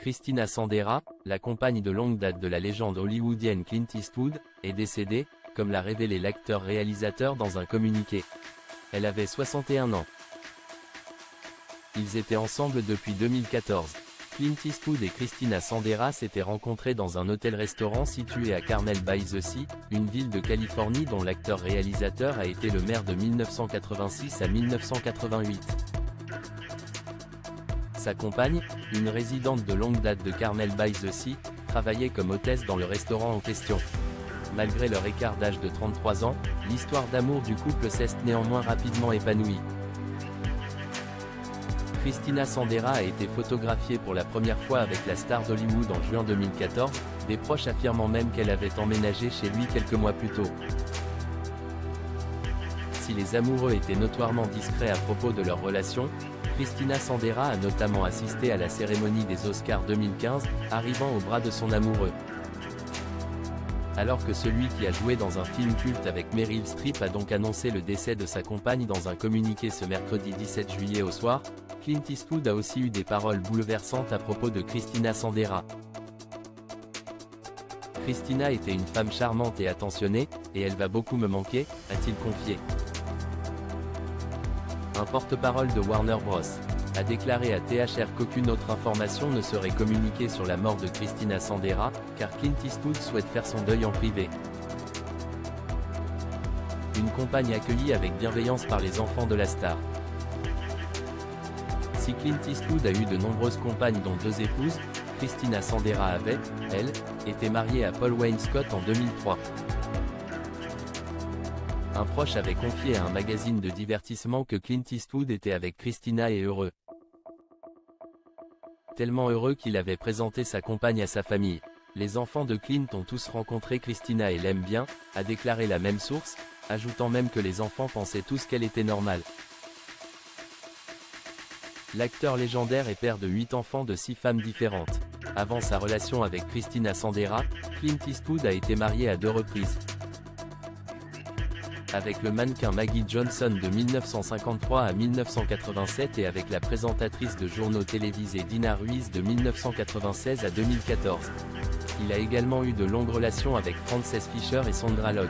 Christina Sandera, la compagne de longue date de la légende hollywoodienne Clint Eastwood, est décédée, comme l'a révélé l'acteur-réalisateur dans un communiqué. Elle avait 61 ans. Ils étaient ensemble depuis 2014. Clint Eastwood et Christina Sandera s'étaient rencontrés dans un hôtel-restaurant situé à Carmel by the Sea, une ville de Californie dont l'acteur-réalisateur a été le maire de 1986 à 1988. Sa compagne, une résidente de longue date de Carmel by the Sea, travaillait comme hôtesse dans le restaurant en question. Malgré leur écart d'âge de 33 ans, l'histoire d'amour du couple s'est néanmoins rapidement épanouie. Christina Sandera a été photographiée pour la première fois avec la star d'Hollywood en juin 2014, des proches affirmant même qu'elle avait emménagé chez lui quelques mois plus tôt. Si les amoureux étaient notoirement discrets à propos de leur relation, Christina Sandera a notamment assisté à la cérémonie des Oscars 2015, arrivant au bras de son amoureux. Alors que celui qui a joué dans un film culte avec Meryl Streep a donc annoncé le décès de sa compagne dans un communiqué ce mercredi 17 juillet au soir, Clint Eastwood a aussi eu des paroles bouleversantes à propos de Christina Sandera. Christina était une femme charmante et attentionnée, et elle va beaucoup me manquer, a-t-il confié. Un porte-parole de Warner Bros. A déclaré à THR qu'aucune autre information ne serait communiquée sur la mort de Christina Sandera, car Clint Eastwood souhaite faire son deuil en privé. Une compagne accueillie avec bienveillance par les enfants de la star. Si Clint Eastwood a eu de nombreuses compagnes dont 2 épouses, Christina Sandera avait, elle, été mariée à Paul Wayne Scott en 2003. Un proche avait confié à un magazine de divertissement que Clint Eastwood était avec Christina et heureux. Tellement heureux qu'il avait présenté sa compagne à sa famille. Les enfants de Clint ont tous rencontré Christina et l'aiment bien, a déclaré la même source, ajoutant même que les enfants pensaient tous qu'elle était normale. L'acteur légendaire est père de 8 enfants de 6 femmes différentes. Avant sa relation avec Christina Sandera, Clint Eastwood a été marié à 2 reprises. Avec le mannequin Maggie Johnson de 1953 à 1987 et avec la présentatrice de journaux télévisés Dina Ruiz de 1996 à 2014. Il a également eu de longues relations avec Frances Fisher et Sandra Locke.